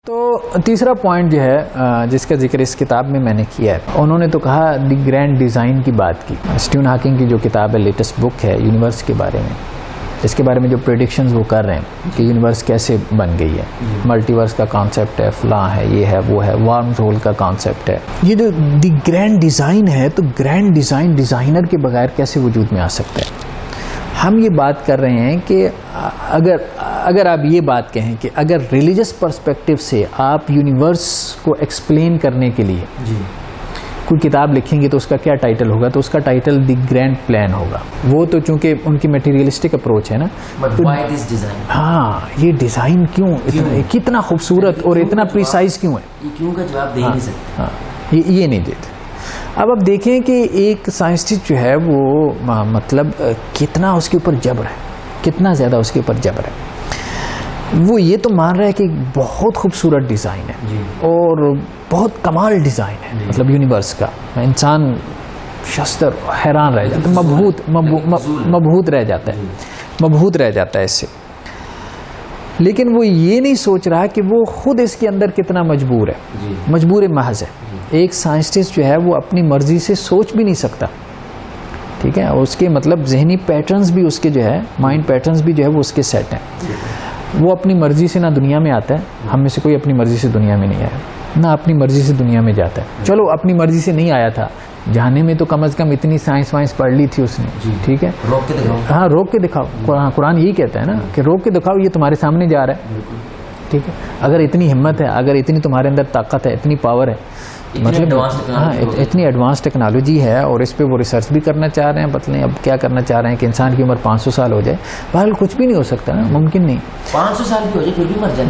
تو تیسرا پوائنٹ جو ہے جس کا ذکر اس کتاب میں نے کیا ہے، انہوں نے تو کہا دی گرینڈ ڈیزائن کی بات کی۔ اسٹیون ہاکنگ کی جو کتاب ہے، لیٹسٹ بک ہے یونیورس کے بارے میں، اس کے بارے میں جو پریڈکشنز وہ کر رہے ہیں کہ یونیورس کیسے بن گئی ہے، ملٹی ورس کا کانسیپٹ ہے، فلاں ہے، یہ ہے، وہ ہے، وارم ہول کا کانسیپٹ ہے۔ یہ جو دی گرینڈ ڈیزائن ہے، تو گرینڈ ڈیزائن ڈیزائنر کے بغیر کیسے وجود میں آ سکتا ہے؟ ہم یہ بات کر رہے ہیں کہ اگر آپ یہ بات کہیں کہ اگر ریلیجس پرسپیکٹو سے آپ یونیورس کو ایکسپلین کرنے کے لیے کوئی کتاب لکھیں گے تو اس کا کیا ٹائٹل ہوگا؟ تو اس کا ٹائٹل دی گرینڈ پلان ہوگا۔ وہ تو چونکہ ان کی میٹیریلسٹک اپروچ ہے نا، ہاں یہ ڈیزائن کیوں کتنا خوبصورت اور اتنا پریسائز کیوں ہے، کیوں کا جواب دے نہیں سکتے، یہ نہیں دیتے۔ اب آپ دیکھیں کہ ایک سائنسٹسٹ جو ہے وہ مطلب کتنا اس کے اوپر جبر ہے، کتنا زیادہ اس کے اوپر جبر ہے۔ وہ یہ تو مان رہا ہے کہ بہت خوبصورت ڈیزائن ہے اور بہت کمال ڈیزائن ہے، مطلب یونیورس کا، انسان شستر حیران رہ جاتا ہے، مبہوت رہ جاتا ہے اس سے۔ لیکن وہ یہ نہیں سوچ رہا کہ وہ خود اس کے اندر کتنا مجبور ہے، مجبور محض ہے۔ ایک سائنسٹسٹ جو ہے وہ اپنی مرضی سے سوچ بھی نہیں سکتا، ٹھیک ہے، اس کے مطلب ذہنی پیٹرنز بھی اس کے جو ہے، مائنڈ پیٹرنز بھی جو ہے وہ اس کے سیٹ ہیں۔ وہ اپنی مرضی سے نہ دنیا میں آتا ہے، ہم میں سے کوئی اپنی مرضی سے دنیا میں نہیں آیا، نہ اپنی مرضی سے دنیا میں جاتا ہے۔ چلو اپنی مرضی سے نہیں آیا تھا، جانے میں تو کم از کم اتنی سائنس وائنس پڑھ لی تھی اس نے، ٹھیک ہے، ہاں روک کے دکھاؤ، قرآن یہی کہتا ہے نا کہ روک کے دکھاؤ، یہ تمہارے سامنے جا رہا ہے، ٹھیک ہے۔ اگر اتنی ہمت ہے، اگر اتنی تمہارے اندر طاقت ہے، اتنی پاور ہے، مطلب ہاں اتنی ایڈوانس ٹیکنالوجی ہے اور اس پہ وہ ریسرچ بھی کرنا چاہ رہے ہیں، بتلیں اب کیا کرنا چاہ رہے ہیں کہ انسان کی عمر 500 سال ہو جائے، بہرحال کچھ بھی نہیں ہو سکتا نا، ممکن نہیں۔ 500 سال بھی ہو جائے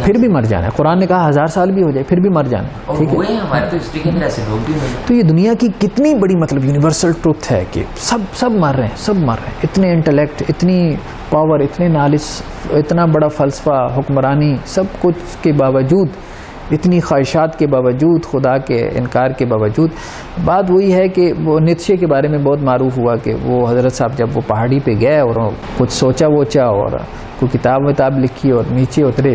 پھر بھی مر جانا ہے، قرآن نے کہا 1000 سال بھی ہو جائے پھر بھی مر جانا ہے، ٹھیک ہے۔ تو یہ دنیا کی کتنی بڑی مطلب یونیورسل ٹروتھ ہے کہ سب مر رہے ہیں، اتنے انٹلیکٹ، اتنی پاور، اتنے نالج، اتنا بڑا فلسفہ، حکمرانی، سب کچھ کے باوجود، اتنی خواہشات کے باوجود، خدا کے انکار کے باوجود، بات وہی ہے کہ وہ نیتشے کے بارے میں بہت معروف ہوا کہ وہ حضرت صاحب جب وہ پہاڑی پہ گئے اور کچھ سوچا اور کوئی کتاب لکھی اور نیچے اترے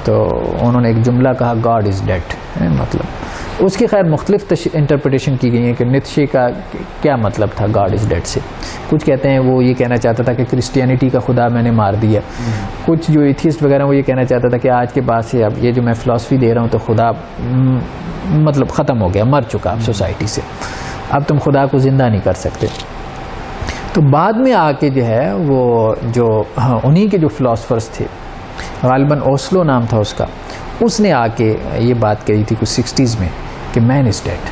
تو انہوں نے ایک جملہ کہا، گاڈ از ڈیڈ، مطلب اس کی خیر مختلف انٹرپریٹیشن کی گئی ہے کہ نیتشے کا کیا مطلب تھا گاڈ از ڈیڈ سے۔ کچھ کہتے ہیں وہ یہ کہنا چاہتا تھا کہ کرسچینٹی کا خدا میں نے مار دیا، کچھ جو ایتھیسٹ وغیرہ وہ یہ کہنا چاہتا تھا کہ آج کے بعد سے اب یہ جو میں فلسفی دے رہا ہوں تو خدا مطلب ختم ہو گیا، مر چکا اب سوسائٹی سے، اب تم خدا کو زندہ نہیں کر سکتے۔ تو بعد میں آ کے جو ہے وہ جو انہی کے جو فلاسفرز تھے، غالباً اوسلو نام تھا اس نے آ کے یہ بات کہی تھی کچھ 60s میں کہ مین از ڈیڈ،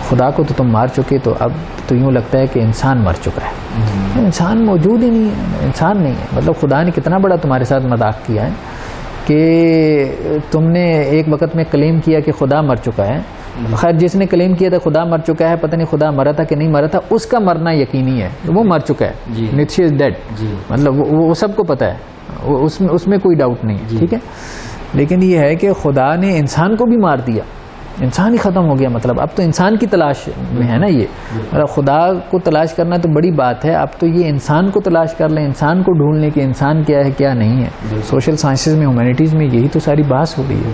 خدا کو تو تم مار چکے، تو اب تو یوں لگتا ہے کہ انسان مر چکا ہے، انسان موجود ہی نہیں ہے، انسان نہیں ہے۔ مطلب خدا نے کتنا بڑا تمہارے ساتھ مذاق کیا ہے کہ تم نے ایک وقت میں کلیم کیا کہ خدا مر چکا ہے۔ خیر جس نے کلیم کیا تھا خدا مر چکا ہے، پتہ نہیں خدا مرا تھا کہ نہیں مرا تھا، اس کا مرنا یقینی ہے، وہ مر چکا ہے، نیتشے از ڈیڈ، مطلب وہ سب کو پتہ ہے، اس میں کوئی ڈاؤٹ نہیں ہے، ٹھیک ہے۔ لیکن یہ ہے کہ خدا نے انسان کو بھی مار دیا، انسان ہی ختم ہو گیا، مطلب اب تو انسان کی تلاش میں ہے نا، یہ مطلب خدا کو تلاش کرنا تو بڑی بات ہے، اب تو یہ انسان کو تلاش کر لیں، انسان کو ڈھونڈ لیں کہ انسان کیا ہے کیا نہیں ہے۔ سوشل سائنسز میں، ہیومینٹیز میں یہی تو ساری بحث ہو رہی ہے۔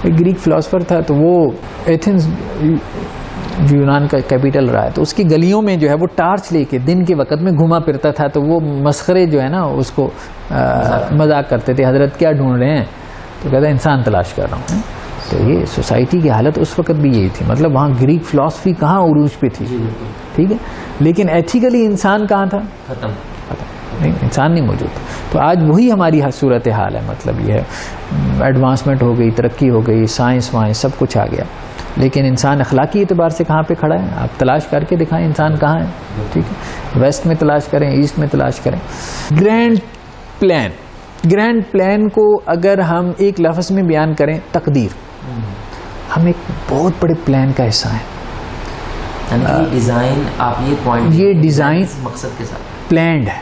ایک گریک فلاسفر تھا، تو وہ ایتھنز جو یونان کا کیپیٹل رہا ہے، تو اس کی گلیوں میں جو ہے وہ ٹارچ لے کے دن کے وقت میں گھوما پھرتا تھا، تو وہ مسخرے جو ہے نا اس کو مذاق کرتے تھے، حضرت کیا ڈھونڈ رہے ہیں؟ تو کہتا ہے انسان تلاش کر رہا ہوں۔ تو یہ سوسائٹی کی حالت اس وقت بھی یہی تھی، مطلب وہاں گریک فلاسفی کہاں عروج پہ تھی، ٹھیک ہے، لیکن ایتھیکلی انسان کہاں تھا؟ ختم نہیں، انسان نہیں موجود۔ تو آج وہی ہماری صورت حال ہے، مطلب یہ ہے ایڈوانسمنٹ ہو گئی، ترقی ہو گئی، سائنس وائنس سب کچھ آ گیا، لیکن انسان اخلاقی اعتبار سے کہاں پہ کھڑا ہے؟ آپ تلاش کر کے دکھائیں انسان کہاں ہے، ٹھیک ہے، ویسٹ میں تلاش کریں، ایسٹ میں تلاش کریں۔ گرینڈ پلان کو اگر ہم ایک لفظ میں بیان کریں، تقدیر، ہم ایک بہت بڑے پلان کا حصہ ہیں۔ یہ ڈیزائن مقصد کے ساتھ پلانڈ ہے،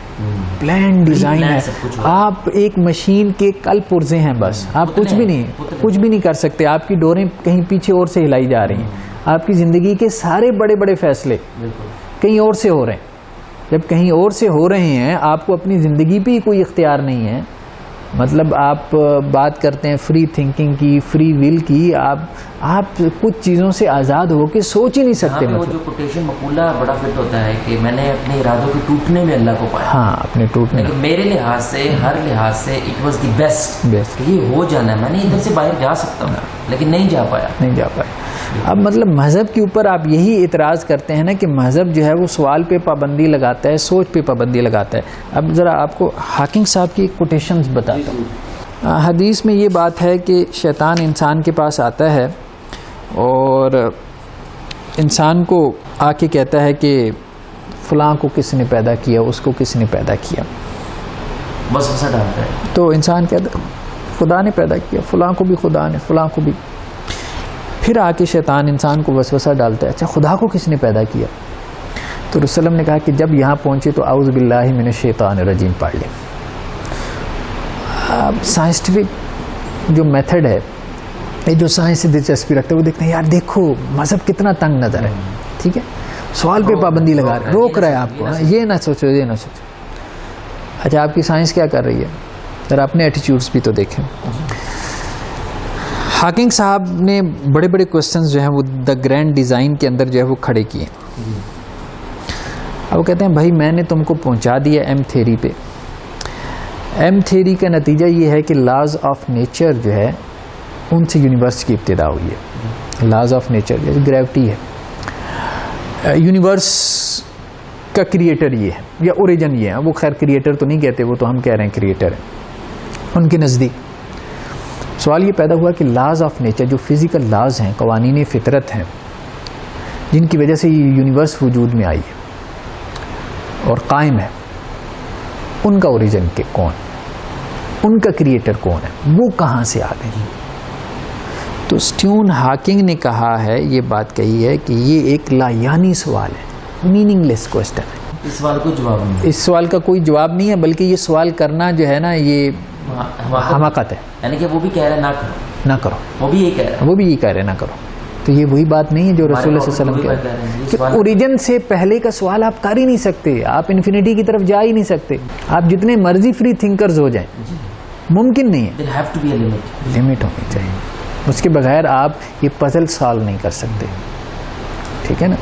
پلانڈ ڈیزائن ہے۔ آپ ایک مشین کے کل پرزے ہیں، بس آپ کچھ بھی نہیں کر سکتے، آپ کی ڈوریں کہیں پیچھے اور سے ہلائی جا رہی ہیں، آپ کی زندگی کے سارے بڑے بڑے فیصلے کہیں اور سے ہو رہے ہیں۔ جب کہیں اور سے ہو رہے ہیں، آپ کو اپنی زندگی پہ ہی کوئی اختیار نہیں ہے، مطلب آپ بات کرتے ہیں فری تھنکنگ کی، فری ول کی، آپ کچھ چیزوں سے آزاد ہو کے سوچ ہی نہیں سکتے. وہ جو کوٹیشن مقولہ بڑا فٹ ہوتا ہے کہ میں نے اپنے ارادوں کے ٹوٹنے میں اللہ کو پایا. ہاں اپنے ٹوٹنے میں. میرے لحاظ سے، ہر لحاظ سے اٹ واز دی بیسٹ. یہ ہو جانا ہے، میں نے ادھر سے باہر جا سکتا ہوں لیکن نہیں جا پایا. اب مطلب مذہب کے اوپر آپ یہی اعتراض کرتے ہیں نا کہ مذہب جو ہے وہ سوال پہ پابندی لگاتا ہے، سوچ پہ پابندی لگاتا ہے. اب ذرا آپ کو ہاکنگ صاحب کی کوٹیشنز بتاتا ہوں. حدیث میں یہ بات ہے کہ شیطان انسان کے پاس آتا ہے اور انسان کو آ کے کہتا ہے کہ فلاں کو کس نے پیدا کیا، اس کو کس نے پیدا کیا. بس وسا ڈالتا ہے. تو انسان کہتا ہے خدا نے پیدا کیا، فلاں کو بھی خدا نے، فلاں کو بھی. پھر آ کے شیطان انسان کو وسوسہ ڈالتا ہے، اچھا خدا کو کس نے پیدا کیا؟ تو رسول اللہ نے کہا کہ جب یہاں پہنچے تو اعوذ باللہ من الشیطان الرجیم پڑھ لیں. اب سائنسٹیفک جو میتھڈ ہے، یہ جو سائنس سے دلچسپی رکھتے ہیں وہ دیکھتے ہیں یار دیکھو مذہب کتنا تنگ نظر ہے. ٹھیک ہے، سوال پہ پابندی لگا رہا ہے، روک رہا ہے آپ کو، یہ نہ سوچو یہ نہ سوچو. اچھا آپ کی سائنس کیا کر رہی ہے؟ ذرا اپنے ایٹیچیوڈس بھی تو دیکھیں. ہاکنگ صاحب نے بڑے بڑے کوسچنز جو ہیں وہ دا گرینڈ ڈیزائن کے اندر جو ہے وہ کھڑے کیے. اب وہ کہتے ہیں بھائی میں نے تم کو پہنچا دیا ایم تھیوری پہ. ایم تھیوری کا نتیجہ یہ ہے کہ لاز آف نیچر جو ہے ان سے یونیورس کی ابتدا ہوئی ہے. لاز آف نیچر جیسے گریوٹی ہے، یونیورس کا کریٹر یہ ہے یا اوریجن یہ ہے. وہ خیر کریٹر تو نہیں کہتے، وہ تو ہم کہہ رہے ہیں کریٹر ہے ان کے نزدیک. سوال یہ پیدا ہوا کہ لاز آف نیچر جو فزیکل لاز ہیں، قوانین فطرت ہیں جن کی وجہ سے یہ یونیورس وجود میں آئی ہے اور قائم ہے، ان کا اوریجن کے کون، ان کا کریٹر کون ہے، وہ کہاں سے آ گئے؟ تو اسٹیون ہاکنگ نے کہا ہے، یہ بات کہی ہے کہ یہ ایک لا یعنی سوال ہے، میننگ لیس کوسچن ہے. اس سوال کو جواب نہیں، اس سوال کا کوئی جواب نہیں ہے، بلکہ یہ سوال کرنا جو ہے نا یہ حماقت ہے. یعنی کہ وہ بھی کہہ رہے نہ کرو، وہ بھی یہ کہہ رہے نہ کرو. تو یہ وہی بات نہیں ہے جو رسول اللہ صلی اللہ علیہ وسلم کہہ رہے ہیں کہ اوریجن سے پہلے کا سوال آپ کر ہی نہیں سکتے، آپ انفینٹی کی طرف جا ہی نہیں سکتے. آپ جتنے مرضی فری تھنکرز ہو جائیں ممکن نہیں ہے. لمٹ ہونی چاہیے، اس کے بغیر آپ یہ پزل سالو نہیں کر سکتے. ٹھیک ہے نا.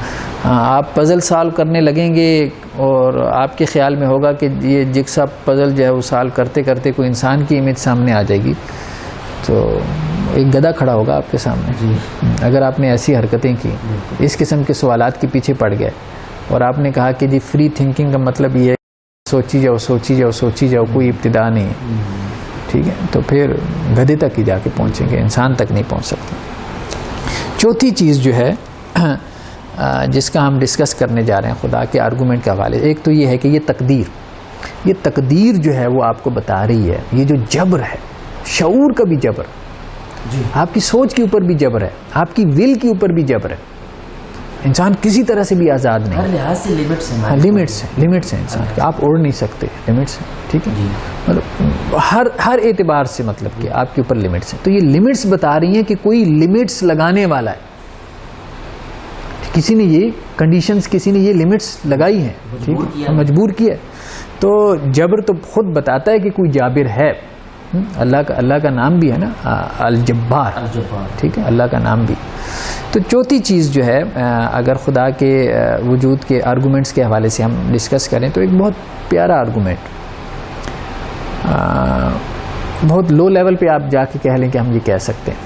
آپ پزل سالو کرنے لگیں گے اور آپ کے خیال میں ہوگا کہ یہ جگسا پزل جو ہے وہ سالو کرتے کرتے کوئی انسان کی امیج سامنے آ جائے گی تو ایک گدھا کھڑا ہوگا آپ کے سامنے. اگر آپ نے ایسی حرکتیں کی، اس قسم کے سوالات کے پیچھے پڑ گئے اور آپ نے کہا کہ جی فری تھنکنگ کا مطلب یہ ہے سوچی جاؤ کوئی ابتدا نہیں ہے. ٹھیک ہے، تو پھر گدھے تک ہی جا کے پہنچیں گے، انسان تک نہیں پہنچ سکتے. چوتھی چیز جو ہے جس کا ہم ڈسکس کرنے جا رہے ہیں خدا کے آرگومنٹ کے حوالے، ایک تو یہ ہے کہ یہ تقدیر جو ہے وہ آپ کو بتا رہی ہے، یہ جو جبر ہے، شعور کا بھی جبر، آپ کی سوچ کے اوپر بھی جبر ہے، آپ کی ول کے اوپر بھی جبر ہے. انسان کسی طرح سے بھی آزاد نہیں. ہر لحاظ سے لمٹس ہیں انسان کے، آپ اوڑھ نہیں سکتے، لمٹس ہیں. ٹھیک ہے، مطلب ہر اعتبار سے مطلب کہ آپ کے اوپر لمٹس ہیں. تو یہ لمٹس بتا رہی ہیں کہ کوئی لمٹس لگانے والا ہے، کسی نے یہ کنڈیشنز، کسی نے یہ لمٹس لگائی ہیں، مجبور کیا. تو جبر تو خود بتاتا ہے کہ کوئی جابر ہے. اللہ کا نام بھی ہے نا الجبار. ٹھیک ہے، اللہ کا نام بھی. تو چوتھی چیز جو ہے اگر خدا کے وجود کے آرگومنٹس کے حوالے سے ہم ڈسکس کریں تو ایک بہت پیارا آرگومنٹ، بہت لو لیول پہ آپ جا کے کہہ لیں کہ ہم یہ کہہ سکتے ہیں،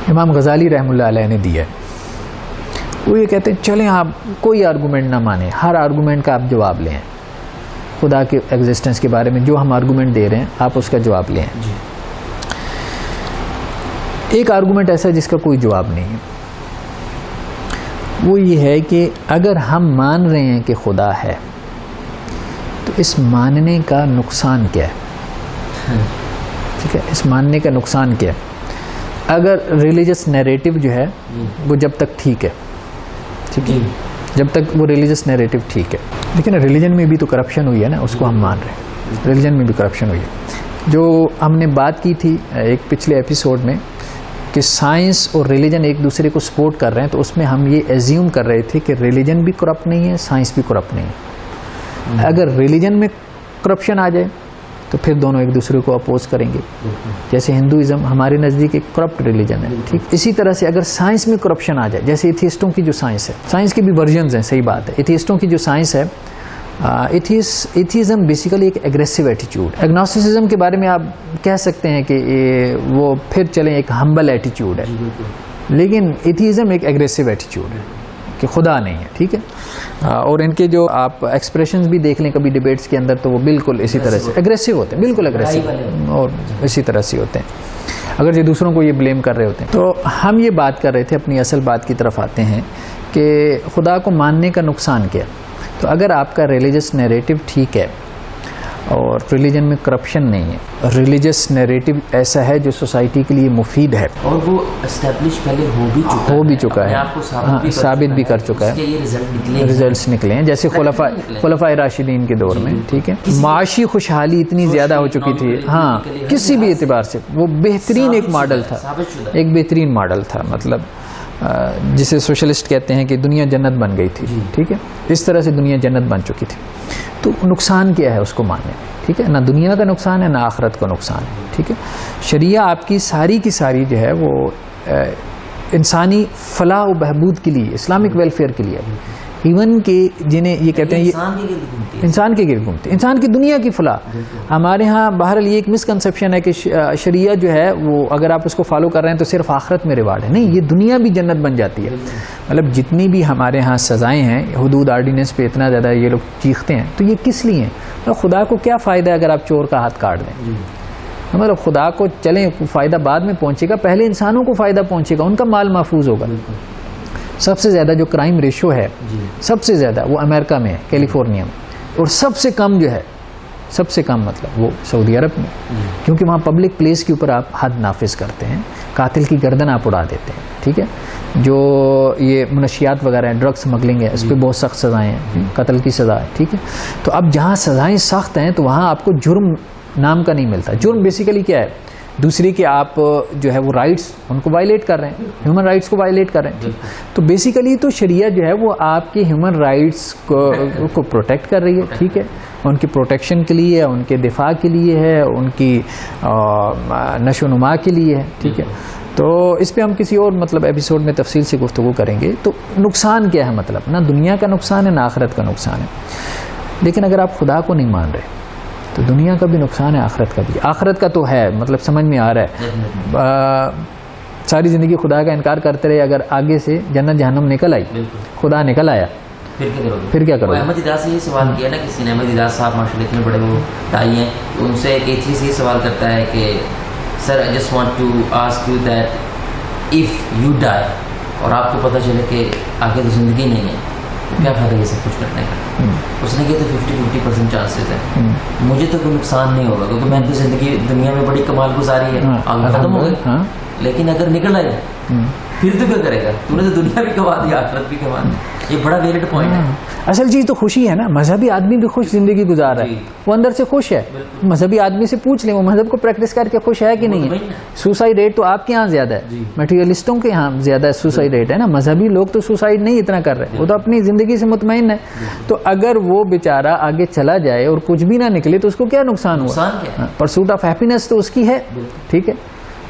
امام غزالی رحمۃ اللہ علیہ نے دیا ہے. وہ یہ کہتے ہیں چلیں آپ کوئی آرگومنٹ نہ مانیں، ہر آرگومنٹ کا آپ جواب لیں. خدا کے ایگزسٹنس کے بارے میں جو ہم آرگومنٹ دے رہے ہیں آپ اس کا جواب لیں. ایک آرگومنٹ ایسا ہے جس کا کوئی جواب نہیں ہے، وہ یہ ہے کہ اگر ہم مان رہے ہیں کہ خدا ہے تو اس ماننے کا نقصان کیا ہے؟ ٹھیک ہے، اس ماننے کا نقصان کیا ہے؟ اگر ریلیجس نیریٹو جو ہے وہ جب تک ٹھیک ہے، ٹھیک ہے، جب تک وہ ریلیجس نیریٹو ٹھیک ہے، لیکن ریلیجن میں بھی تو کرپشن ہوئی ہے نا، اس کو ہم مان رہے ہیں، ریلیجن میں بھی کرپشن ہوئی ہے. جو ہم نے بات کی تھی ایک پچھلے ایپیسوڈ میں کہ سائنس اور ریلیجن ایک دوسرے کو سپورٹ کر رہے ہیں، تو اس میں ہم یہ ایزیوم کر رہے تھے کہ ریلیجن بھی کرپٹ نہیں ہے، سائنس بھی کرپٹ نہیں ہے. اگر ریلیجن میں کرپشن آ جائے تو پھر دونوں ایک دوسرے کو اپوز کریں گے. جیسے ہندوازم ہمارے نزدیک ایک کرپٹ ریلیجن ہے, ٹھیک. اسی طرح سے اگر سائنس میں کرپشن آ جائے, جیسے ایتھیسٹوں کی جو سائنس ہے, سائنس کی بھی ورژنز ہیں, صحیح بات ہے. ایتھیسٹوں کی جو سائنس ہے, ایتھیزم بیسیکلی ایک ایگریسو ایٹیچیوڈ. ایگنوسٹسزم کے بارے میں آپ کہہ سکتے ہیں کہ وہ پھر چلیں ایک ہمبل ایٹیچیوڈ ہے, لیکن ایتھیزم ایک ایگریسو ایٹیچیوڈ ہے کہ خدا نہیں ہے, ٹھیک ہے. اور ان کے جو آپ ایکسپریشنز بھی دیکھ لیں کبھی ڈیبیٹس کے اندر, تو وہ بالکل اسی طرح سے ایگریسو ہوتے ہیں, بالکل ایگریسو, اور اسی طرح سے ہوتے ہیں, اگر یہ دوسروں کو یہ بلیم کر رہے ہوتے ہیں. تو ہم یہ بات کر رہے تھے, اپنی اصل بات کی طرف آتے ہیں کہ خدا کو ماننے کا نقصان کیا. تو اگر آپ کا ریلیجس نیریٹو ٹھیک ہے اور ریلیجن میں کرپشن نہیں ہے, ریلیجس نیریٹو ایسا ہے جو سوسائٹی کے لیے مفید ہے, اور وہ اسٹیبلش پہلے ہو بھی چکا ہے, ہاں, ثابت بھی کر چکا ہے, ریزلٹس نکلے ہیں, جیسے خلفائے راشدین کے دور میں, ٹھیک ہے. معاشی خوشحالی اتنی زیادہ ہو چکی تھی, ہاں, کسی بھی اعتبار سے وہ بہترین ایک ماڈل تھا, ایک بہترین ماڈل تھا, مطلب جسے سوشلسٹ کہتے ہیں کہ دنیا جنت بن گئی تھی, ٹھیک ہے. اس طرح سے دنیا جنت بن چکی تھی. تو نقصان کیا ہے اس کو ماننے میں, ٹھیک ہے, نہ دنیا کا نقصان ہے نہ آخرت کا نقصان ہے, ٹھیک ہے. شریعہ آپ کی ساری جو ہے وہ انسانی فلاح و بہبود کے لیے, اسلامک ویلفیئر کے لیے, ایون کہ جنہیں یہ کہتے ہیں یہ انسان کے گرد گھومتے, انسان کی دنیا کی فلاح. ہمارے ہاں بہرحال یہ ایک مسکنسیپشن ہے کہ شریعہ جو ہے وہ اگر آپ اس کو فالو کر رہے ہیں تو صرف آخرت میں ریوارڈ ہے. نہیں, یہ دنیا بھی جنت بن جاتی ہے. مطلب جتنی بھی ہمارے ہاں سزائیں ہیں, حدود آرڈیننس پہ اتنا زیادہ یہ لوگ چیختے ہیں, تو یہ کس لیے ہیں؟ تو خدا کو کیا فائدہ ہے اگر آپ چور کا ہاتھ کاٹ دیں؟ مطلب خدا کو چلیں فائدہ بعد میں پہنچے گا, پہلے انسانوں کو فائدہ پہنچے گا, ان کا مال محفوظ ہوگا. سب سے زیادہ جو کرائم ریشو ہے سب سے زیادہ وہ امریکہ میں ہے, کیلیفورنیا میں, اور سب سے کم جو ہے, سب سے کم مطلب وہ سعودی عرب میں, کیونکہ وہاں پبلک پلیس کے اوپر آپ حد نافذ کرتے ہیں, قاتل کی گردن آپ اڑا دیتے ہیں, ٹھیک ہے. جو یہ منشیات وغیرہ ہیں, ڈرگ سمگلنگ ہے, اس پہ بہت سخت سزائیں ہیں, قتل کی سزا ہے, ٹھیک ہے. تو اب جہاں سزائیں سخت ہیں تو وہاں آپ کو جرم نام کا نہیں ملتا. جرم بیسیکلی کیا ہے؟ دوسری کہ آپ جو ہے وہ رائٹس ان کو وائلیٹ کر رہے ہیں, ہیومن رائٹس کو وائلیٹ کر رہے ہیں. تو بیسیکلی تو شریعہ جو ہے وہ آپ کے ہیومن رائٹس کو پروٹیکٹ کر رہی ہے, ٹھیک ہے, ان کی پروٹیکشن کے لیے, ان کے دفاع کے لیے ہے, ان کی نشو و نما کے لیے ہے, ٹھیک ہے. تو اس پہ ہم کسی اور مطلب ایپیسوڈ میں تفصیل سے گفتگو کریں گے. تو نقصان کیا ہے, مطلب نہ دنیا کا نقصان ہے نہ آخرت کا نقصان ہے. لیکن اگر آپ خدا کو نہیں مان رہے تو دنیا کا بھی نقصان ہے, آخرت کا بھی. آخرت کا تو ہے, مطلب سمجھ میں آ رہا ہے. ساری زندگی خدا کا انکار کرتے رہے, اگر آگے سے جنت جہنم نکل آئی, خدا نکل آیا, پھر کیا کرو گے؟ احمد دیدار سے یہ سوال کیا نا کسی نے, احمد دیدار صاحب ماشاء اللہ اتنے بڑے وہ دائی ہیں, ان سے ایک چیز یہ سوال کرتا ہے کہ sir I just want to ask you that if you die, اور آپ کو پتہ چلے کہ آگے تو زندگی نہیں ہے, کیا فائدہ یہ سب کچھ کرنے کا؟ اس نے کہا تو 50-50% چانسز ہے, مجھے تو کوئی نقصان نہیں ہوگا کیونکہ میں تو زندگی دنیا میں بڑی کمال گزاری ہے, آگے ختم ہو گئی. لیکن اگر نکل آئے پھر تو کیا کرے گا؟ تو نے تو دنیا بھی کما دی, آخرت بھی کما دی. یہ بڑا ویلڈ پوائنٹ ہے. اصل چیز تو خوشی ہے نا. مذہبی آدمی بھی خوش زندگی گزار رہا ہے, وہ اندر سے خوش ہے. مذہبی آدمی سے پوچھ لیں وہ مذہب کو پریکٹس کر کے خوش ہے کہ نہیں ہے. سوسائڈ ریٹ تو آپ کے یہاں زیادہ ہے, میٹیریلسٹوں کے یہاں زیادہ سوسائڈ ریٹ ہے نا. مذہبی لوگ تو سوسائڈ نہیں اتنا کر رہے, وہ تو اپنی زندگی سے مطمئن ہے. تو اگر وہ بیچارہ آگے چلا جائے اور کچھ بھی نہ نکلے تو اس کو کیا نقصان ہوا؟ پرسوٹ آف ہیپینس تو اس کی ہے, ٹھیک ہے,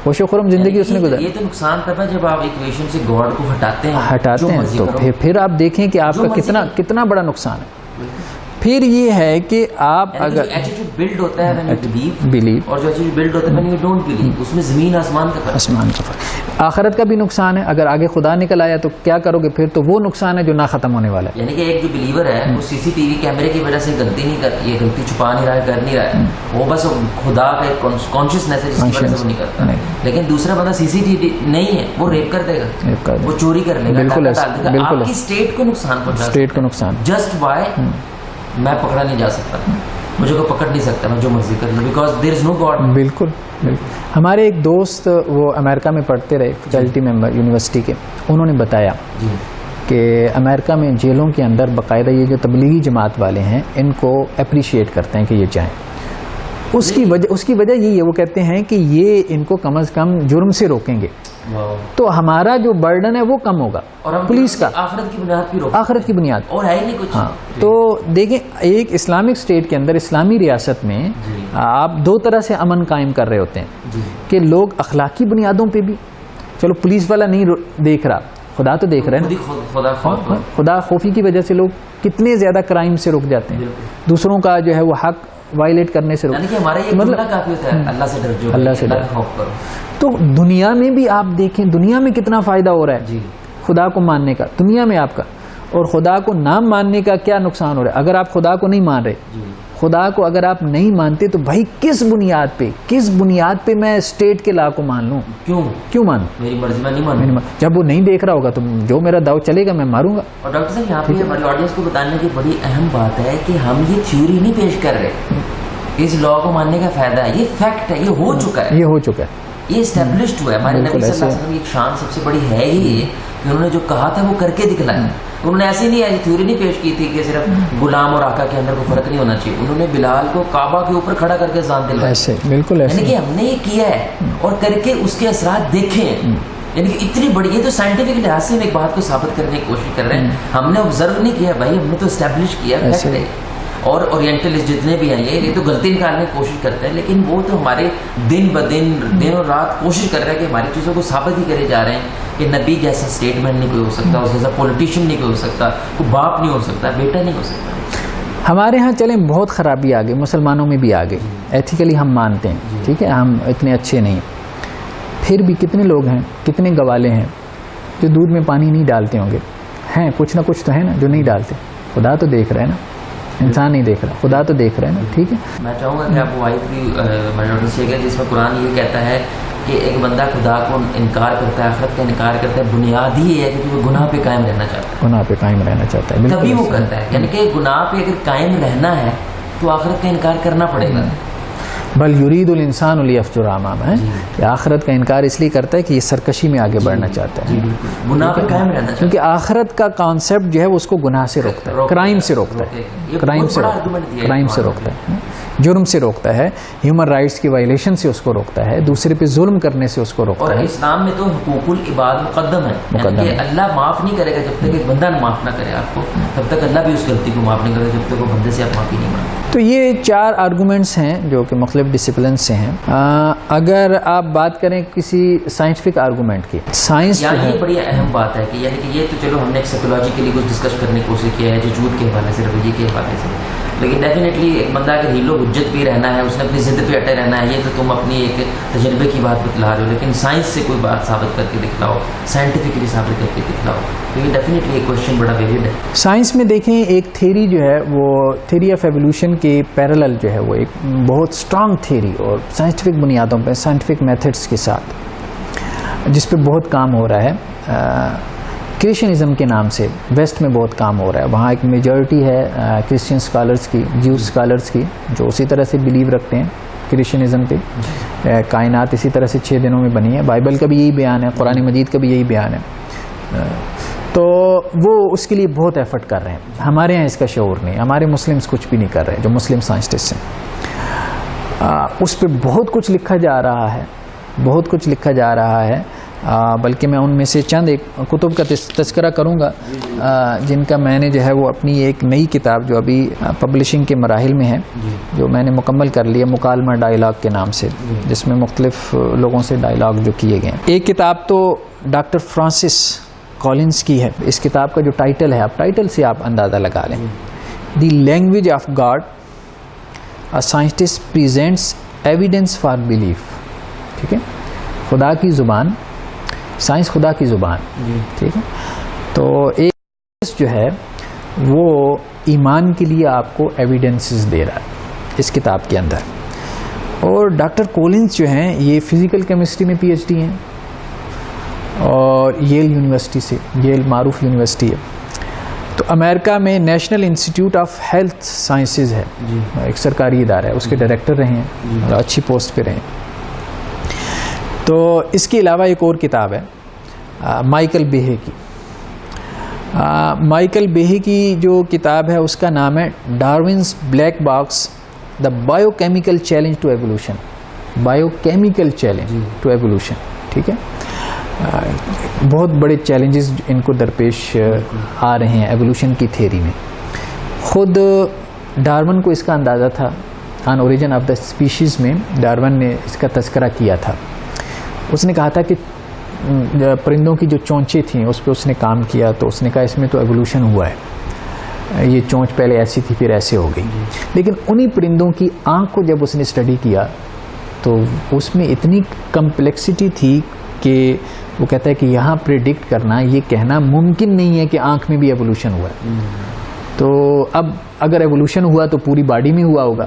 خوش و خرم زندگی اس نے گزاری. یہ تو نقصان کرتا ہے جب آپ ایکویشن سے گاڈ کو ہٹاتے ہیں تو پھر آپ دیکھیں کہ آپ کا کتنا بڑا نقصان ہے. پھر یہ ہے کہ آپ اگر ایٹیٹیوڈ بلڈ ہوتا ہے when you believe اور جو ایٹیٹیوڈ بلڈ ہوتا ہے when you don't believe, اس میں زمین آسمان کا فرق. آخرت کا بھی نقصان ہے. اگر آگے خدا نکل آیا تو کیا کرو گے پھر؟ تو وہ نقصان ہے جو نہ ختم ہونے والا ہے. یعنی کہ ایک جو بلیور ہے وہ سی سی ٹی وی کیمرے کی وجہ سے غلطی نہیں کر, یہ غلطی چھپا نہیں رہا ہے, کر نہیں رہا ہے, وہ بس خدا کا ایک کانشیسنس ہے جس کی وجہ سے وہ نہیں کرتا. لیکن دوسرا بندہ سی سی ٹی وی نہیں ہے, وہ ریپ کر دے گا, وہ چوری کر لے گا, بالکل آپ کی اسٹیٹ کو نقصان پہنچا, اسٹیٹ کو نقصان. جسٹ وائی میں پکڑا نہیں جا سکتا, مجھے کوئی پکڑ نہیں سکتا, میں جو مرضی کر لوں, because there is know God. بالکل. ہمارے ایک دوست وہ امریکہ میں پڑھتے رہے, فیکلٹی ممبر یونیورسٹی کے, انہوں نے بتایا کہ امریکہ میں جیلوں کے اندر باقاعدہ یہ جو تبلیغی جماعت والے ہیں ان کو اپریشیٹ کرتے ہیں کہ یہ جائیں. اس کی وجہ یہی ہے, وہ کہتے ہیں کہ یہ ان کو کم از کم جرم سے روکیں گے. تو ہمارا جو برڈن ہے وہ کم ہوگا پولیس کا، آخرت کی بنیاد پہ آخرت کی بنیاد اور ہے ہی نہیں کچھ. ہاں تو دیکھیں ایک اسلامک اسٹیٹ کے اندر، اسلامی ریاست میں آپ دو طرح سے امن قائم کر رہے ہوتے ہیں کہ لوگ اخلاقی بنیادوں پہ بھی، چلو پولیس والا نہیں دیکھ رہا، خدا تو دیکھ رہے ہیں، خدا خوفی کی وجہ سے لوگ کتنے زیادہ کرائم سے رک جاتے ہیں، دوسروں کا جو ہے وہ حق وائلیٹ کرنے سے مطلب کافی ہوتا ہے اللہ سے ڈر، اللہ سے ڈر. خوف کرو. تو دنیا میں بھی آپ دیکھیں دنیا میں کتنا فائدہ ہو رہا ہے خدا کو ماننے کا دنیا میں آپ کا، اور خدا کو نہ ماننے کا کیا نقصان ہو رہا ہے. اگر آپ خدا کو نہیں مان رہے، خدا کو اگر آپ نہیں مانتے تو بھائی کس بنیاد پہ میں اسٹیٹ کے لا کو مان لوں؟ کیوں مانوں؟ میری مرضی میں نہیں مانوں. جب وہ نہیں دیکھ رہا ہوگا تو جو میرا داؤ چلے گا میں ماروں گا. اور ڈاکٹر صاحب یہاں پہ ہماری آڈینس کو بتانے کی بڑی اہم بات ہے کہ ہم یہ تھیوری نہیں پیش کر رہے اس لا کو ماننے کا فائدہ ہے، یہ فیکٹ ہے، یہ ہو چکا ہے، یہ اسٹیبلشڈ ہوا ہے. ہمارے نبی صلی اللہ علیہ وسلم کی ایک شان سب سے بڑی ہے ہی کہ انہوں نے جو کہا تھا وہ کر کے دکھلایا. انہوں نے ایسی نہیں تھیوری نہیں پیش کی تھی کہ صرف غلام اور آقا کے اندر کوئی فرق نہیں ہونا چاہیے. انہوں نے بلال کو کعبہ کے اوپر کھڑا کر کے اذان دلوائی، بالکل یعنی کہ ہم نے یہ کیا ہے اور کر کے اس کے اثرات دیکھے ہیں. یعنی کہ اتنی بڑی، یہ تو سائنٹیفک لحاظ سے ہم ایک بات کو ثابت کرنے کی کوشش کر رہے ہیں. ہم نے آبزرو نہیں کیا بھائی، ہم نے تو اسٹیبلش کیا ہے. اور اورینٹلسٹ جتنے بھی ہیں یہ تو غلطی نکالنے کی کوشش کرتے ہیں، لیکن وہ تو ہمارے دن دن اور رات کوشش کر رہے ہیں کہ ہماری چیزوں کو ثابت ہی کرے جا رہے ہیں کہ نبی جیسا اسٹیٹمنٹ نہیں کوئی ہو سکتا، اس جیسا پولیٹیشین نہیں کوئی ہو سکتا، کوئی باپ نہیں ہو سکتا، بیٹا نہیں ہو سکتا. ہمارے ہاں چلیں بہت خرابی آ گئی، مسلمانوں میں بھی آ گئی، ایتھیکلی ہم مانتے ہیں، ٹھیک ہے ہم اتنے اچھے نہیں، پھر بھی کتنے لوگ ہیں، کتنے گوالے ہیں جو دودھ میں پانی نہیں ڈالتے ہوں گے. ہیں کچھ نہ کچھ تو ہے نا جو نہیں ڈالتے. خدا تو دیکھ رہے ہیں نا، انسان نہیں دیکھ رہا، خدا تو دیکھ رہے ہیں نا. ٹھیک ہے میں چاہوں گا کہ آپ وہ آیت بھی نوٹس کیے جس میں قرآن یہ کہتا ہے کہ ایک بندہ خدا کو انکار کرتا ہے، آخرت کا انکار کرتا ہے، بنیاد ہی یہ ہے کہ وہ گناہ پہ قائم رہنا چاہتا ہے. گناہ پہ قائم رہنا چاہتا ہے تبھی وہ کرتا ہے. یعنی کہ گناہ پہ اگر قائم رہنا ہے تو آخرت کا انکار کرنا پڑے گا. بل یرید الانسان لیفجر امامہ ہے کہ آخرت کا انکار اس لیے کرتا ہے کہ یہ سرکشی میں آگے بڑھنا چاہتا ہے، گناہ پہ قائم رہنا چاہتا ہے. کیونکہ آخرت کا کانسیپٹ جو ہے اس کو گناہ سے روکتا ہے، کرائم سے روکتا ہے، کرائم سے روکتا ہے، جرم سے روکتا ہے، ہیومن رائٹس کی وائلیشن سے اس کو روکتا ہے، دوسرے پہ ظلم کرنے سے اس کو روکتا ہے. اور اسلام میں تو حقوق العباد مقدم ہے، یعنی کہ اللہ معاف نہیں کرے گا جب تک ایک بندہ معاف نہ کرے آپ کو، تب تک اللہ بھی اس غلطی کو معاف نہیں کرے جب تک وہ بندے سے آپ معافی نہیں مانگتے. تو یہ 4 آرگومنٹس ہیں جو کہ مختلف ڈسپلن سے ہیں. اگر آپ بات کریں کسی سائنٹیفک آرگومنٹ کی، سائنس یہ بڑی اہم بات ہے کہ یعنی کہ یہ تو چلو ہم نے ایک سائیکولوجیکلی کچھ ڈسکس کرنے کی کوشش کیا ہے وجود کے حوالے سے، رویے کے حوالے سے، لیکن ڈیفینیٹلی ایک بندہ اگر ہیلو حجت بھی رہنا ہے، اس نے اپنی ضد پہ اٹے رہنا ہے، یہ تو تم اپنی ایک تجربے کی بات بتلا رہے ہو، لیکن سائنس سے کوئی بات ثابت کر کے دکھلاؤ، سائنٹیفکلی ثابت کر کے دکھلاؤ. لیکن ڈیفینیٹلی ایک کوشچن بڑا ویلڈ ہے. سائنس میں دیکھیں ایک تھیوری جو ہے وہ تھیوری آف ایولیوشن کے پیرالل جو ہے وہ ایک بہت اسٹرانگ تھیوری اور سائنٹیفک بنیادوں پہ، سائنٹیفک میتھڈس کے ساتھ جس پہ بہت کام ہو رہا ہے، کرسچنزم کے نام سے ویسٹ میں بہت کام ہو رہا ہے. وہاں ایک میجورٹی ہے کرسچن اسکالرس کی، جیو اسکالرس کی، جو اسی طرح سے بلیو رکھتے ہیں کرسچنزم پہ. کائنات اسی طرح سے 6 دنوں میں بنی ہے، بائبل کا بھی یہی بیان ہے، قرآن مجید کا بھی یہی بیان ہے. تو وہ اس کے لیے بہت ایفرٹ کر رہے ہیں. ہمارے ہاں اس کا شعور نہیں، ہمارے مسلمس کچھ بھی نہیں کر رہے، جو مسلم سائنسٹسٹ ہیں. اس پہ بہت کچھ لکھا جا رہا ہے، بہت کچھ لکھا جا رہا ہے. بلکہ میں ان میں سے چند ایک کتب کا تذکرہ کروں گا جن کا میں نے جو ہے وہ اپنی ایک نئی کتاب جو ابھی پبلشنگ کے مراحل میں ہے، جو میں نے مکمل کر لیا، مکالمہ ڈائیلاگ کے نام سے، جس میں مختلف لوگوں سے ڈائیلاگ جو کیے گئے ہیں. ایک کتاب تو ڈاکٹر فرانسس کولنز کی ہے. اس کتاب کا جو ٹائٹل ہے، آپ ٹائٹل سے آپ اندازہ لگا لیں، the language of God, a scientist presents evidence for belief. ٹھیک ہے، خدا کی زبان، سائنس خدا کی زبان. ٹھیک ہے، تو ایک جو ہے وہ ایمان کے لیے آپ کو ایویڈنسز دے رہا ہے اس کتاب کے اندر. اور ڈاکٹر کولنز جو ہیں یہ فزیکل کیمسٹری میں پی ایچ ڈی ہیں اور ییل یونیورسٹی سے، ییل معروف یونیورسٹی ہے. تو امریکہ میں national institute of health sciences ہے، ایک سرکاری ادارہ ہے، اس کے ڈائریکٹر رہے ہیں اور اچھی پوسٹ پہ رہے ہیں. تو اس کے علاوہ ایک اور کتاب ہے مائیکل بیہے کی. مائیکل بیہے کی جو کتاب ہے اس کا نام ہے Darwin's black box, the biochemical challenge to evolution. Biochemical challenge to evolution. ٹھیک ہے، بہت بڑے چیلنجز ان کو درپیش آ رہے ہیں ایوولوشن کی تھیوری میں. خود ڈارون کو اس کا اندازہ تھا. آن اوریجن آف دا اسپیشیز میں ڈارون نے اس کا تذکرہ کیا تھا. اس نے کہا تھا کہ پرندوں کی جو چونچیں تھیں اس پہ اس نے کام کیا تو اس نے کہا اس میں تو ایوولوشن ہوا ہے, یہ چونچ پہلے ایسی تھی پھر ایسے ہو گئی. لیکن انہی پرندوں کی آنکھ کو جب اس نے اسٹڈی کیا تو اس میں اتنی کمپلیکسٹی تھی کہ وہ کہتا ہے کہ یہاں پریڈکٹ کرنا, یہ کہنا ممکن نہیں ہے کہ آنکھ میں بھی ایوولوشن ہوا ہے. تو اب اگر ایوولوشن ہوا تو پوری باڈی میں ہوا ہوگا,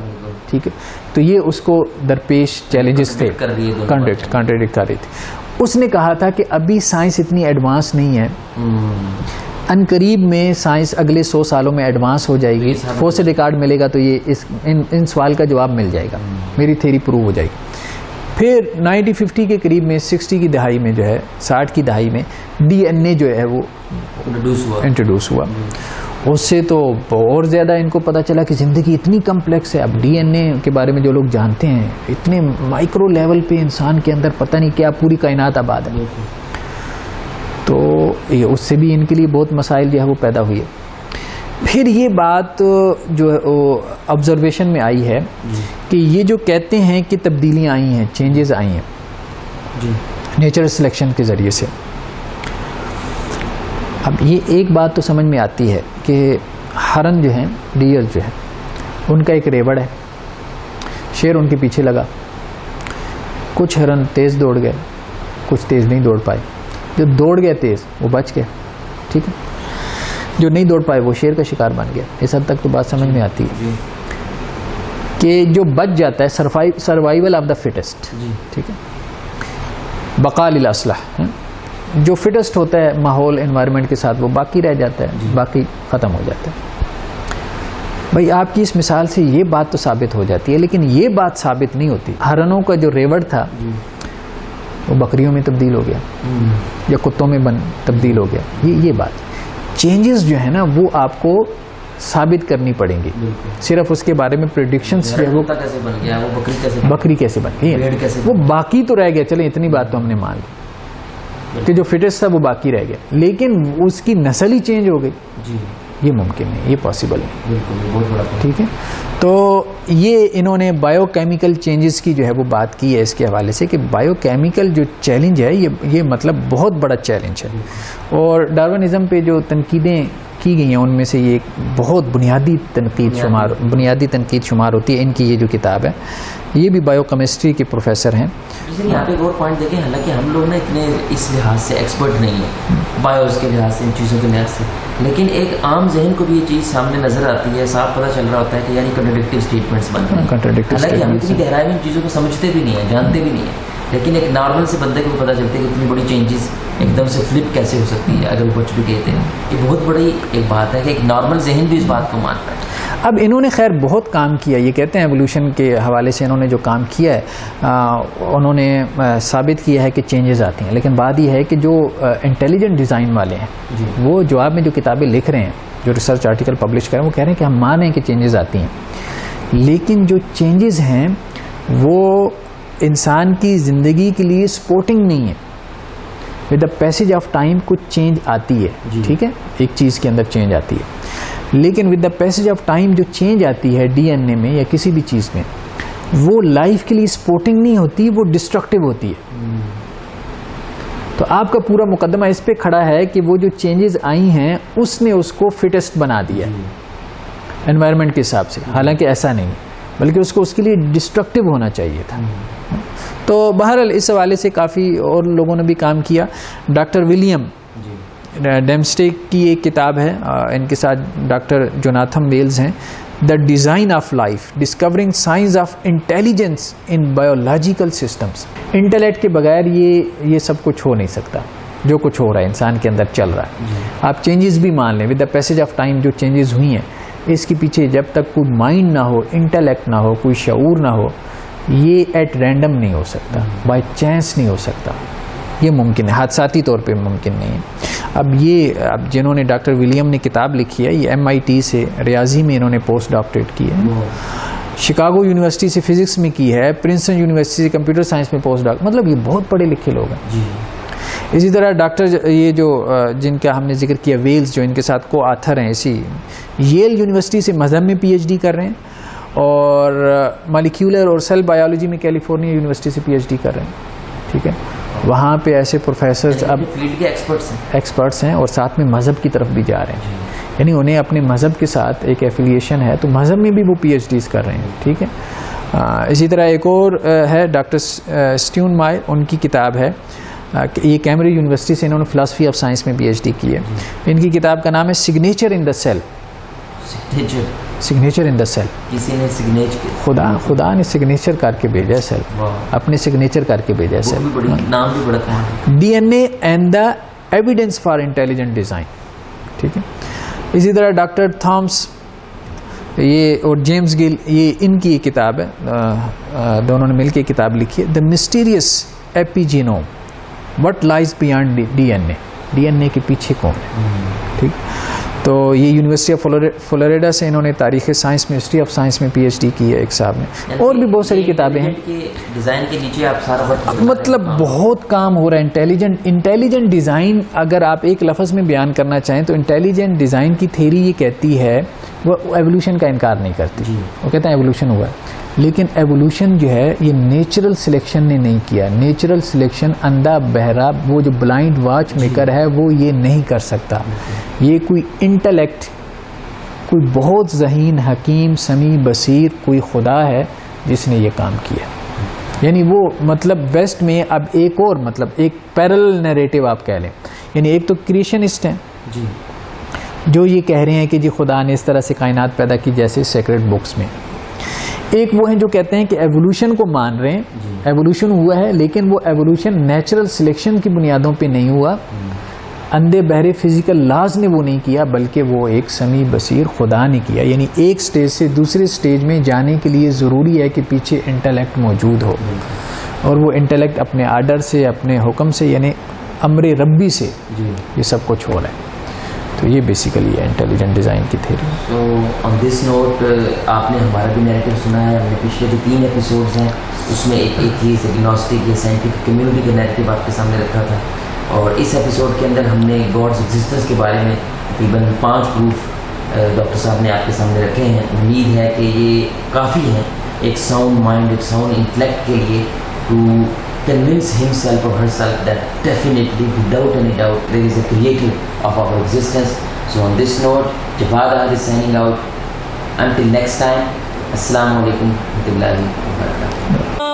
ٹھیک ہے. تو یہ اس کو درپیش چیلنجز تھے, کانٹریڈکٹ کر رہی تھی. اس نے کہا تھا کہ ابھی سائنس اتنی ایڈوانس نہیں ہے, ان قریب میں سائنس اگلے 100 سالوں میں ایڈوانس ہو جائے گی, فوسل ریکارڈ ملے گا تو یہ ان سوال کا جواب مل جائے گا, میری تھیوری پروو ہو جائے گی. پھر 1950 کے قریب میں 60 کی دہائی میں جو ہے 60 کی دہائی میں ڈی این اے جو ہے وہ انٹروڈیوس ہوا. اس سے تو اور زیادہ ان کو پتہ چلا کہ زندگی اتنی کمپلیکس ہے. اب ڈی این اے کے بارے میں جو لوگ جانتے ہیں اتنے مائکرو لیول پہ انسان کے اندر پتہ نہیں کیا پوری کائنات آباد ہے. تو اس سے بھی ان کے لیے بہت مسائل جو ہے وہ پیدا ہوئی ہے. پھر یہ بات جو آبزرویشن میں آئی ہے کہ یہ جو کہتے ہیں کہ تبدیلیاں آئی ہیں, چینجز آئی ہیں نیچرل سلیکشن کے ذریعے سے. اب یہ ایک بات تو سمجھ میں آتی ہے کہ ہرن جو ہیں, ڈیئر جو ہیں, ان کا ایک ریوڑ ہے, شیر ان کے پیچھے لگا. کچھ ہرن تیز دوڑ گئے, کچھ تیز نہیں دوڑ پائے. جو دوڑ گئے تیز وہ بچ گئے, ٹھیک ہے. جو نہیں دوڑ پائے وہ شیر کا شکار بن گیا. اس حد تک تو بات سمجھ میں آتی ہے کہ جو بچ جاتا ہے سروائیول آف دا فٹسٹ, ٹھیک ہے, بقاء للاصلح. جو فٹسٹ ہوتا ہے ماحول انوائرمنٹ کے ساتھ وہ باقی رہ جاتا ہے, باقی ختم ہو جاتا ہے. بھائی آپ کی اس مثال سے یہ بات تو ثابت ہو جاتی ہے, لیکن یہ بات ثابت نہیں ہوتی. ہرنوں کا جو ریوڑ تھا وہ بکریوں میں تبدیل ہو گیا یا کتوں میں تبدیل ہو گیا. یہ بات چینجز جو ہے نا وہ آپ کو ثابت کرنی پڑیں گی. صرف اس کے بارے میں پریڈکشنز جو ہے وہ بکری کیسے بن گئی, وہ باقی تو رہ گیا. چلیں اتنی بات تو ہم نے مان لی کہ جو فٹسٹ تھا وہ باقی رہ گیا, لیکن اس کی نسل ہی چینج ہو گئی. یہ ممکن نہیں, یہ پاسبل نہیں, ٹھیک ہے. تو یہ انہوں نے بایو کیمیکل چینجز کی جو ہے وہ بات کی ہے اس کے حوالے سے کہ بایو کیمیکل جو چیلنج ہے یہ مطلب بہت بڑا چیلنج ہے. اور ڈارونزم پہ جو تنقیدیں کی گئی ہیں ان میں سے یہ ایک بہت بنیادی تنقید شمار ہوتی ہے. ان کی یہ جو کتاب ہے, یہ بھی بایو کیمسٹری کے پروفیسر ہیں. یہاں پہ ایک اور پوائنٹ دیکھیں, حالانکہ ہم لوگ نا اتنے اس لحاظ سے ایکسپرٹ نہیں ہیں بایوز کے لحاظ سے, ان چیزوں کے لحاظ سے, لیکن ایک عام ذہن کو بھی یہ چیز سامنے نظر آتی ہے, صاف پتہ چل رہا ہوتا ہے کہ یعنی کنٹراڈکٹیو اسٹیٹمنٹس بن رہے ہیں. حالانکہ ہم اتنی گہرائی میں ان چیزوں کو سمجھتے بھی نہیں ہیں, جانتے بھی نہیں ہیں, لیکن ایک نارمل سے بندے کو پتہ چلتا ہے کہ اتنی بڑی چینجز ایک دم سے فلپ کیسے ہو سکتی ہے. اگر وہ کچھ بھی کہتے ہیں یہ بہت بڑی ایک بات ہے کہ ایک نارمل ذہن بھی اس بات کو مانتا ہے. اب انہوں نے خیر بہت کام کیا, یہ کہتے ہیں ایوولوشن کے حوالے سے انہوں نے جو کام کیا ہے انہوں نے ثابت کیا ہے کہ چینجز آتی ہیں. لیکن بات یہ ہے کہ جو انٹیلیجنٹ ڈیزائن والے ہیں وہ جو آپ میں جو کتابیں لکھ رہے ہیں, جو ریسرچ آرٹیکل پبلش کریں, وہ کہہ رہے ہیں کہ ہم مانیں کہ چینجز آتی ہیں, لیکن جو چینجز ہیں وہ انسان کی زندگی کے لیے سپورٹنگ نہیں ہے. With the passage of time کچھ چینج آتی ہے, ٹھیک ہے, ایک چیز کے اندر چینج آتی ہے, لیکن with the passage of time جو چینج آتی ہے ڈی این اے میں یا کسی بھی چیز میں, وہ لائف کے لیے سپورٹنگ نہیں ہوتی, وہ ڈسٹرکٹیو ہوتی ہے. تو آپ کا پورا مقدمہ اس پہ کھڑا ہے کہ وہ جو چینجز آئی ہیں اس نے اس کو فٹسٹ بنا دیا انوائرمنٹ کے حساب سے, حالانکہ ایسا نہیں, بلکہ اس کو اس کے لیے ڈسٹرکٹیو ہونا چاہیے تھا. تو بہرحال اس حوالے سے کافی اور لوگوں نے بھی کام کیا. ڈاکٹر ولیم ڈیمسٹے کی ایک کتاب ہے, ان کے ساتھ ڈاکٹر جوناتھن ویلز ہیں, the design of life discovering science of intelligence in biological systems. Intellect کے بغیر یہ سب کچھ ہو نہیں سکتا جو کچھ ہو رہا ہے انسان کے اندر چل رہا ہے. آپ چینجز بھی مان لیں, with the passage of time جو چینجز ہوئی ہیں اس کے پیچھے جب تک کوئی مائنڈ نہ ہو, انٹلیکٹ نہ ہو, کوئی شعور نہ ہو, یہ ایٹ رینڈم نہیں ہو سکتا, بائی چانس نہیں ہو سکتا, یہ ممکن ہے, حادثاتی طور پہ ممکن نہیں ہے. اب جنہوں نے ڈاکٹر ولیم نے کتاب لکھی ہے, یہ MIT سے ریاضی میں انہوں نے پوسٹ ڈاکٹریٹ کی ہے, شکاگو یونیورسٹی سے فزکس میں کی ہے, پرنسٹن یونیورسٹی سے کمپیوٹر سائنس میں پوسٹ ڈاکٹر, مطلب یہ بہت پڑھے لکھے لوگ ہیں. اسی طرح ڈاکٹر یہ جو جن کا ہم نے ذکر کیا ویلز، جو ان کے ساتھ کو آتھر ہیں، اسی ییل یونیورسٹی سے مذہب میں پی ایچ ڈی کر رہے ہیں، اور مالیکیولر اور سیل بایولوجی میں کیلیفورنیا یونیورسٹی سے پی ایچ ڈی کر رہے ہیں. ٹھیک ہے، وہاں پہ ایسے پروفیسرز اب فیلڈ کے ایکسپرٹس ہیں اور ساتھ میں مذہب کی طرف بھی جا رہے ہیں. یعنی انہیں اپنے مذہب کے ساتھ ایک ایفیلیشن ہے، تو مذہب میں بھی وہ پی ایچ ڈیز کر رہے ہیں. ٹھیک ہے. اسی طرح ایک اور ہے ڈاکٹر اسٹیون مائر، ان کی کتاب ہے، یہ کیمبرج یونیورسٹی سے انہوں نے فلاسفی آف سائنس میں پی ایچ ڈی کی ہے. ان کی کتاب کا نام ہے سگنیچر ان دا سیل. سگنیچر ان دا سیل. کسی نے سگنیچر، خدا نے سگنیچر کر کے بھیجا ہے سیل، اپنے سگنیچر کر کے بھیجا ہے سیل. نام بھی بڑا کمال. D N A and the evidence for intelligent design. ٹھیک ہے. اسی طرح ڈاکٹر تھامس یہ اور جیمز گل، یہ ان کی کتاب ہے، دونوں نے مل کے کتاب لکھی ہے، the mysterious epigenome what lies beyond D N A. D N A کے پیچھے کون ہے. ٹھیک. تو یہ یونیورسٹی آف فلوریڈا سے انہوں نے تاریخ سائنس میں، ہسٹری آف سائنس میں پی ایچ ڈی کی ہے ایک صاحب نے. اور بھی بہت ساری کتابیں ہیں. ڈیزائن کے نیچے آپ سارا وقت مطلب بہت کام ہو رہا ہے. انٹیلیجنٹ ڈیزائن اگر آپ ایک لفظ میں بیان کرنا چاہیں تو انٹیلیجنٹ ڈیزائن کی تھیری یہ کہتی ہے، وہ ایوولوشن کا انکار نہیں کرتی. وہ کہتے ہیں ایوولوشن ہوا ہے، لیکن ایوولوشن جو ہے یہ نیچرل سلیکشن نے نہیں کیا. نیچرل سلیکشن اندھا بہرا وہ جو بلائنڈ واچ میکر ہے وہ یہ نہیں کر سکتا. یہ کوئی انٹلیکٹ، کوئی بہت ذہین، حکیم، سمیع، بصیر کوئی خدا ہے جس نے یہ کام کیا. یعنی وہ مطلب ویسٹ میں اب ایک اور مطلب ایک پیرل نیریٹو آپ کہہ لیں. یعنی ایک تو کریشنسٹ ہیں جو یہ کہہ رہے ہیں کہ جی خدا نے اس طرح سے کائنات پیدا کی جیسے سیکرڈ بکس میں. ایک وہ ہیں جو کہتے ہیں کہ ایوولوشن کو مان رہے ہیں، ایوولوشن ہوا ہے، لیکن وہ ایوولوشن نیچرل سلیکشن کی بنیادوں پہ نہیں ہوا، اندھے بہرے فزیکل لاز نے وہ نہیں کیا، بلکہ وہ ایک سمیع بصیر خدا نے کیا. یعنی ایک سٹیج سے دوسرے سٹیج میں جانے کے لیے ضروری ہے کہ پیچھے انٹلیکٹ موجود ہو، اور وہ انٹلیکٹ اپنے آرڈر سے، اپنے حکم سے، یعنی امر ربی سے یہ سب کچھ ہو رہا ہے. تو یہ بیسیکلی ہے انٹیلیجنٹ ڈیزائن کی تھیوری. تو آن دس نوٹ آپ نے ہمارا بھی نیریٹو سنا ہے. ہم نے پچھلے جو 3 ایپیسوڈز ہیں اس میں ایک ہی ایگنوسٹک یا سائنٹیفک کمیونٹی کا نیریٹو آپ کے سامنے رکھا تھا، اور اس ایپیسوڈ کے اندر ہم نے گاڈز ایگزسٹنس کے بارے میں تقریباً 5 پروف ڈاکٹر صاحب نے آپ کے سامنے رکھے ہیں. امید ہے کہ یہ کافی ہیں ایک ساؤنڈ مائنڈ، ایک ساؤنڈ انٹلیکٹ کے لیے to convince himself or herself that definitely, without any doubt, there is a creator of our existence. So on this note, Jawad Ahad is signing out. Until next time, Assalamu alaikum wa rahmatullahi wa barakatuh.